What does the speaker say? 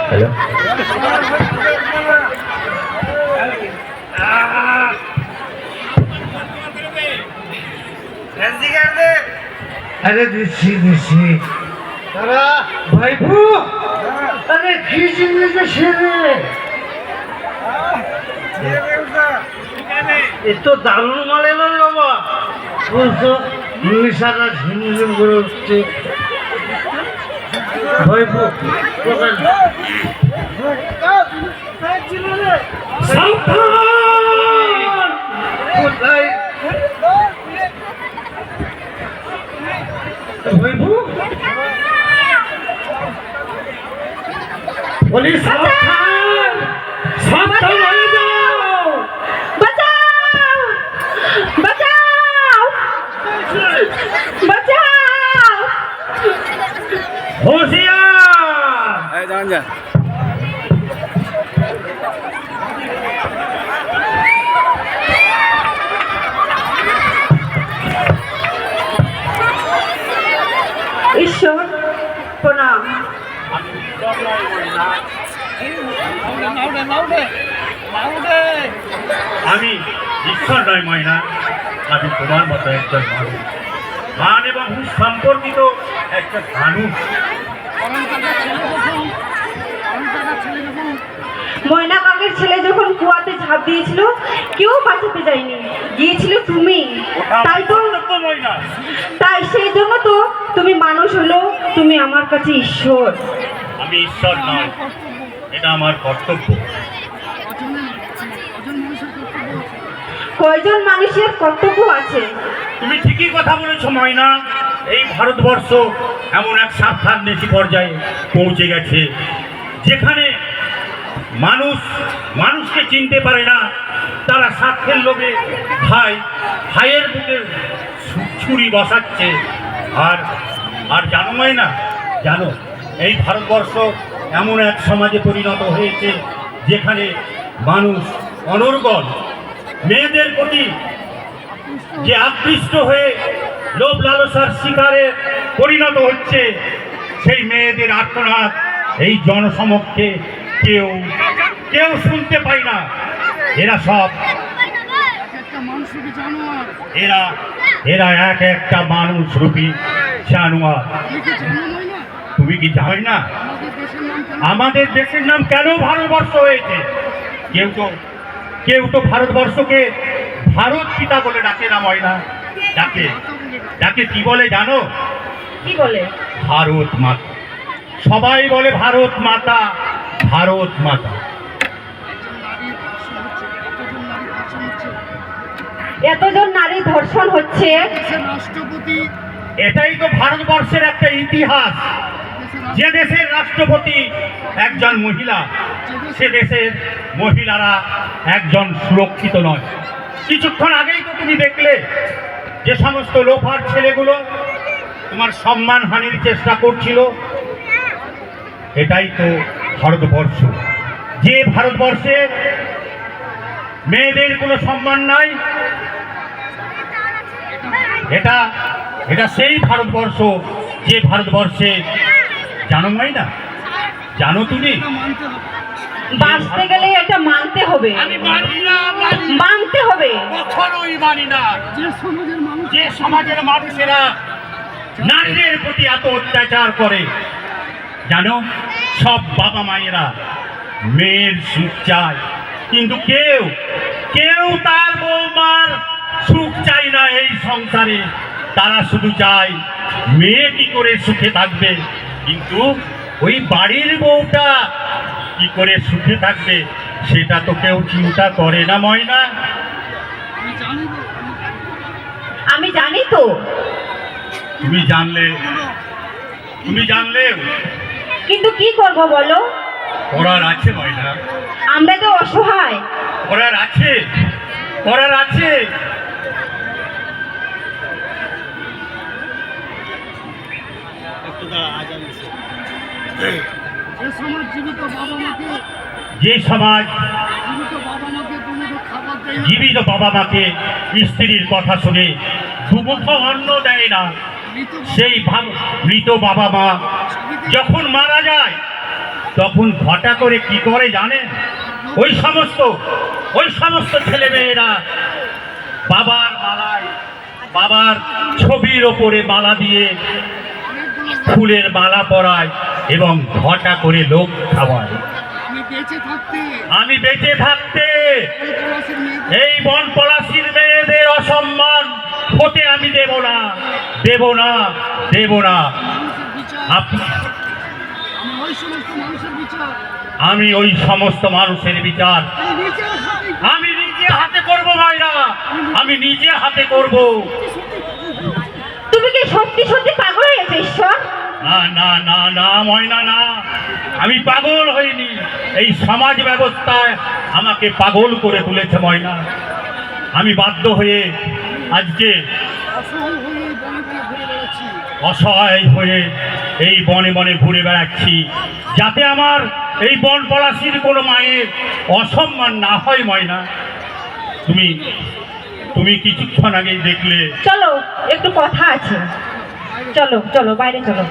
Hello, আরে দিচ্ছি দিচ্ছি ভাইপু, আরে কি জিনিস সেরে এ তো দারুণ মাল এলো রে বাবা। বুঝছো নিশাটা ঝিমঝিম করে উঠছে। ভাইপু কোথায়? সাবধান! কোথায় ভাইপু? বলি সাবধান, সাবধান হয়ে যাও। বাঁচাও বাঁচাও বাঁচাও! হুঁশিয়ার! যান যান। ঈশ্বর প্রণাম। আমি ঈশ্বর নয় ময়না, আমি তোমার মতো একজন মানুষ, মান এবং হুঁশ সম্পর্কিত একটা মানুষ। ময়না কাকের ছেলে যখন কুয়াতে ঝাঁপ দিয়েছিল কেউ বাঁচাতে যায়নি, গিয়েছিল তুমি। তাই তো ময়না, তাই সেই জন্য তো তুমি মানুষ হলো, তুমি আমার কাছে ঈশ্বর। আমি ঈশ্বর নয়, এটা আমার কর্তব্য। কয়জন মানুষের কর্তব্য আছে? তুমি ঠিকই কথা বলেছো ময়না। এই ভারতবর্ষ এমন এক সাবধান দেশি পর্যায়ে পৌঁছে গেছে যেখানে মানুষ মানুষকে চিনতে পারে না। তারা স্বার্থের লোভে ভাইয়ের বুকে ছুরি বসাচ্ছে। আর আর জানো ময়না, জানো এই ভারতবর্ষ এমন এক সমাজে পরিণত হয়েছে যেখানে মানুষ অনর্গল মেয়েদের প্রতি যে আকৃষ্ট হয়ে লোভ লালসার শিকারে পরিণত হচ্ছে। সেই মেয়েদের আর্তনাদ এই জনসমক্ষে কেউ কেউ শুনতে পায় না। এরা সব এরা এরা এক একটা মানুষ রূপী জানোয়ার। তুমি কি জানো না আমাদের দেশের নাম কেন ভারতবর্ষ হয়েছে? কেউ তো ভারতবর্ষকে ভারত পিতা বলে ডাকে না ময়না, ডাকে ডাকে কি বলে জানো? কি বলে? ভারত মাতা। সবাই বলে ভারত মাতা, ভারত মাতা। এতজন নারী ধর্ষণ হচ্ছে, এটাই তো ভারতবর্ষের একটা ইতিহাস। যে দেশের রাষ্ট্রপতি একজন মহিলা, সে দেশের মহিলারা একজন সুরক্ষিত নয়। কিছুক্ষণ আগেই তো তুমি দেখলে যে সমস্ত লোফার ছেলেগুলো তোমার সম্মানহানির চেষ্টা করছিল। এটাই তো ভারতবর্ষ, যে ভারতবর্ষে মেয়েদের কোনো সম্মান নাই। এটা এটা সেই ভারতবর্ষ যে ভারতবর্ষে, জানো না, জানো তুমি, বাঁচতে গেলে এটা মানতে হবে, মানতে হবে। কখনোই মানি না যে সমাজের মানুষেরা নারীদের প্রতি এত অত্যাচার করে। জানো, সব বাবা মায়েরা মেয়ের সুখ চায়, কিন্তু কেউ কেউ তার বৌমার সুখ চায় না এই সংসারে। তারা শুধু চায় মেয়ে কি করে সুখে থাকবে, কিন্তু ওই বাড়ির বউটা কি করে সুখে থাকবে সেটা তো কেউ চিন্তা করে না ময়না। আমি জানি তো। তুমি জানলেও কিন্তু কি করব বলো? করার আছে ময়না, আমরা তো অসহায়। করার আছে, করার আছে। যে সমাজ জীবিত বাবা মাকে স্ত্রীর কথা শুনে দুমুঠ অন্ন দেয় না, সেই মৃত বাবা মা যখন মারা যায় তখন ঘটা করে কি করে জানেন? ওই সমস্ত ছেলে মেয়েরা বাবার মালায়, বাবার ছবির ওপরে মালা দিয়ে ফুলের মালা পরায় এবং ঘটা করে লোক খাওয়ায়। আমি বেঁচে থাকতে এই বন পলাশির মেয়েদের অসম্মান হতে আমি দেব না, দেব না, দেব না। আমি ওই সমস্ত মানুষের বিচার আমি নিজে হাতে করব মায়েরা, আমি নিজে হাতে করব। তুমি কি সত্যি সত্যি পাগল হয়ে গেছো ঈশ্বর? না না না না ময়না, না, আমি পাগল হইনি। এই সমাজ ব্যবস্থায় আমাকে পাগল করে তুলেছে ময়না। আমি বাধ্য হয়ে আজকে অসহায় হয়ে এই বনে বনে ঘুরে বেড়াচ্ছি, যাতে আমার এই বন পলাশির কোনো মায়ের অসম্মান না হয় ময়না। তুমি কিছুক্ষণ আগেই দেখলে। চলো একটু কথা আছে, চলো চলো বাইরে চলো।